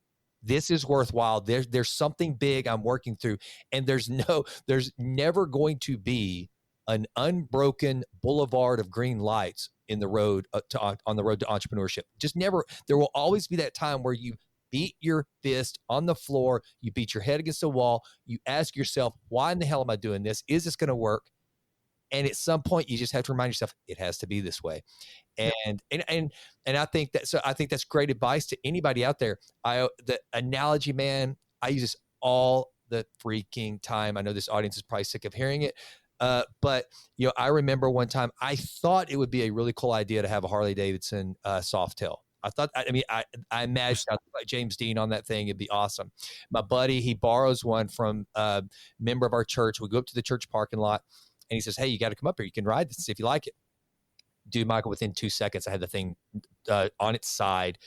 This is worthwhile. There's something big I'm working through. And there's never going to be an unbroken boulevard of green lights in the road on the road to entrepreneurship. Just never. There will always be that time where you beat your fist on the floor, you beat your head against the wall, you ask yourself, why in the hell am I doing this? Is this going to work? And at some point, you just have to remind yourself, it has to be this way. And I think that's great advice to anybody out there. The analogy, man, I use this all the freaking time. I know this audience is probably sick of hearing it. But I remember one time I thought it would be a really cool idea to have a Harley Davidson Softail. I imagined like James Dean on that thing. It'd be awesome. My buddy, he borrows one from a member of our church. We go up to the church parking lot and he says, hey, you got to come up here. You can ride this and see if you like it. Dude, Michael, within 2 seconds, I had the thing on its side,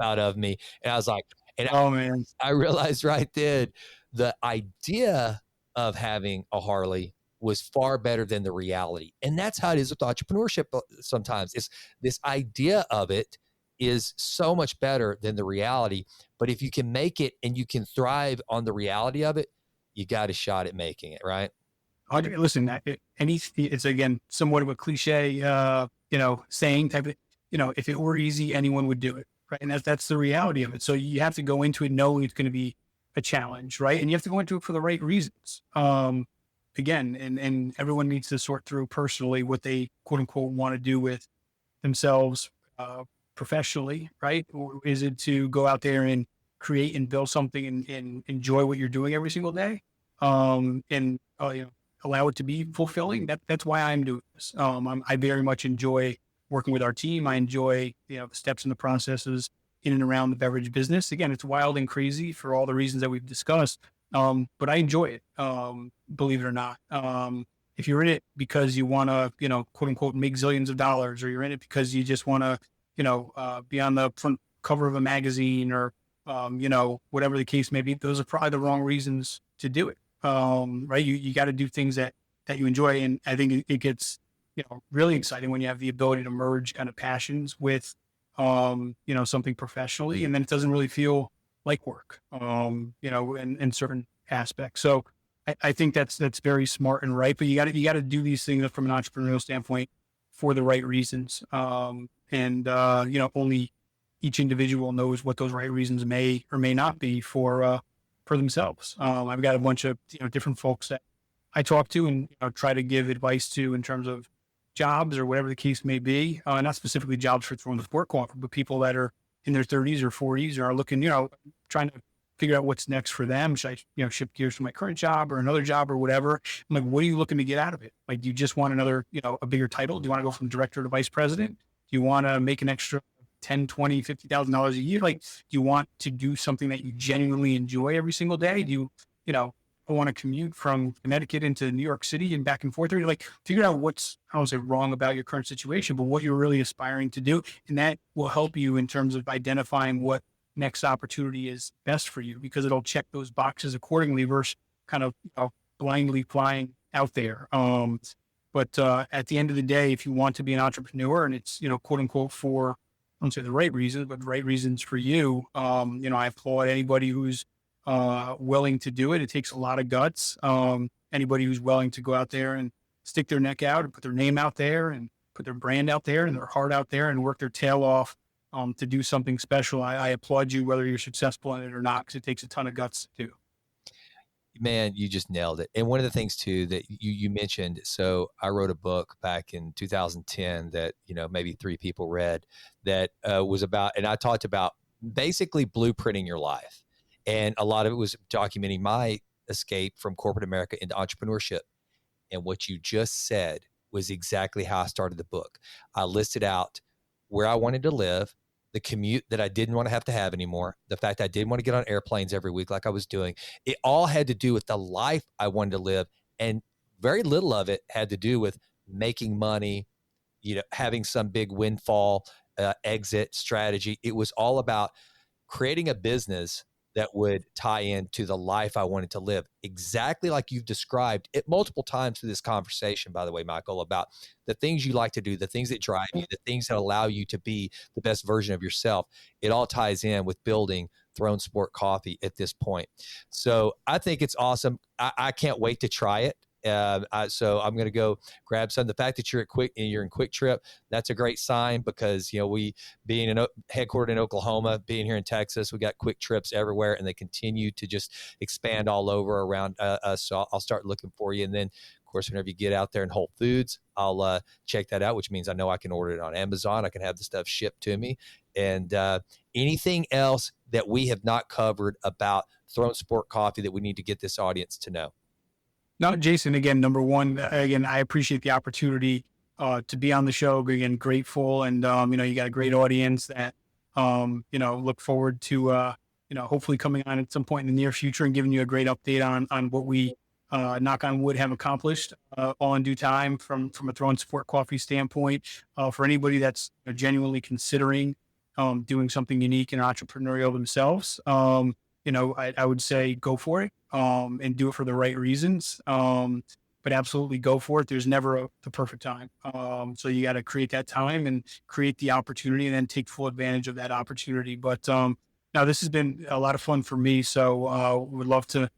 out of me. And I was like, oh man, I realized right then the idea of having a Harley was far better than the reality. And that's how it is with entrepreneurship sometimes. It's this idea of it is so much better than the reality. But if you can make it and you can thrive on the reality of it, you got a shot at making it, right? Listen, it's again, somewhat of a cliche, saying type of, if it were easy, anyone would do it. Right. And that's the reality of it. So you have to go into it knowing it's going to be a challenge. Right. And you have to go into it for the right reasons. Again, and everyone needs to sort through personally what they quote unquote want to do with themselves professionally, right? Or is it to go out there and create and build something and enjoy what you're doing every single day, and allow it to be fulfilling? That's why I'm doing this. I very much enjoy working with our team. I enjoy the steps and the processes in and around the beverage business. Again, it's wild and crazy for all the reasons that we've discussed. But I enjoy it, believe it or not. If you're in it because you want to, quote unquote, make zillions of dollars, or you're in it because you just want to, be on the front cover of a magazine, or, whatever the case may be, those are probably the wrong reasons to do it. Right. You got to do things that you enjoy. And I think it gets, really exciting when you have the ability to merge kind of passions with, something professionally, and then it doesn't really feel like work, in certain aspects. So I think that's very smart and right, but you got to do these things from an entrepreneurial standpoint for the right reasons. Only each individual knows what those right reasons may or may not be for themselves. I've got a bunch of different folks that I talk to and try to give advice to in terms of jobs or whatever the case may be. Not specifically jobs for throwing the sport coffee, but people that are in their 30s or 40s or are looking, trying to figure out what's next for them. Should I, shift gears from my current job or another job or whatever? I'm like, what are you looking to get out of it? Like, do you just want another, a bigger title? Do you want to go from director to vice president? Do you want to make an extra 10, 20, $50,000 a year? Like, do you want to do something that you genuinely enjoy every single day? Do you, want to commute from Connecticut into New York City and back and forth? Or like, figure out what's, I don't say wrong about your current situation, but what you're really aspiring to do. And that will help you in terms of identifying what next opportunity is best for you, because it'll check those boxes accordingly versus kind of blindly flying out there. But at the end of the day, if you want to be an entrepreneur and it's, quote unquote, for, I don't say the right reasons, but the right reasons for you, I applaud anybody who's willing to do it. It takes a lot of guts. Anybody who's willing to go out there and stick their neck out and put their name out there and put their brand out there and their heart out there and work their tail off to do something special. I applaud you, whether you're successful in it or not, because it takes a ton of guts to do. Man, you just nailed it. And one of the things too that you mentioned, so I wrote a book back in 2010 that, maybe 3 people read that was about, and I talked about basically blueprinting your life. And a lot of it was documenting my escape from corporate America into entrepreneurship. And what you just said was exactly how I started the book. I listed out where I wanted to live, the commute that I didn't want to have anymore, the fact I didn't want to get on airplanes every week like I was doing. It all had to do with the life I wanted to live. And very little of it had to do with making money, having some big windfall, exit strategy. It was all about creating a business that would tie into the life I wanted to live, exactly like you've described it multiple times through this conversation, by the way, Michael, about the things you like to do, the things that drive you, the things that allow you to be the best version of yourself. It all ties in with building Throne Sport Coffee at this point. So I think it's awesome. I can't wait to try it. So I'm going to go grab some. The fact that you're in Quick Trip, that's a great sign, because we being headquartered in Oklahoma, being here in Texas, we got Quick Trips everywhere, and they continue to just expand all over around us. So I'll start looking for you, and then of course whenever you get out there in Whole Foods, I'll check that out, which means I know I can order it on Amazon. I can have the stuff shipped to me, and anything else that we have not covered about Throne Sport Coffee that we need to get this audience to know. No, Jason, again, number one, again, I appreciate the opportunity to be on the show. Again, grateful. And, you got a great audience that, look forward to, hopefully coming on at some point in the near future and giving you a great update on what we, knock on wood, have accomplished all in due time from a Throne Sport Coffee standpoint. For anybody that's genuinely considering doing something unique and entrepreneurial themselves, I would say go for it and do it for the right reasons. But absolutely go for it. There's never the perfect time. So you got to create that time and create the opportunity and then take full advantage of that opportunity. But now this has been a lot of fun for me. So would love to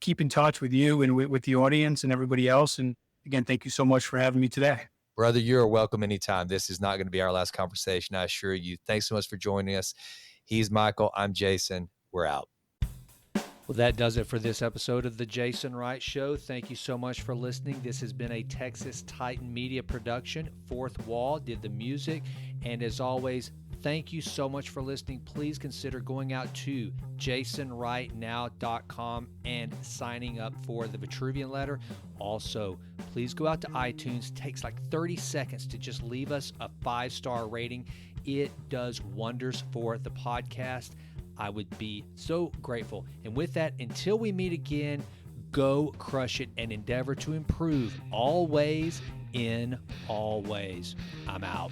keep in touch with you and with the audience and everybody else. And again, thank you so much for having me today. Brother, you're welcome anytime. This is not going to be our last conversation, I assure you. Thanks so much for joining us. He's Michael. I'm Jason. We're out. Well, that does it for this episode of The Jason Wright Show. Thank you so much for listening. This has been a Texas Titan Media production. Fourth Wall did the music. And as always, thank you so much for listening. Please consider going out to jasonwrightnow.com and signing up for the Vitruvian letter. Also, please go out to iTunes. It takes like 30 seconds to just leave us a 5-star rating. It does wonders for the podcast. I would be so grateful. And with that, until we meet again, go crush it and endeavor to improve always in all ways. I'm out.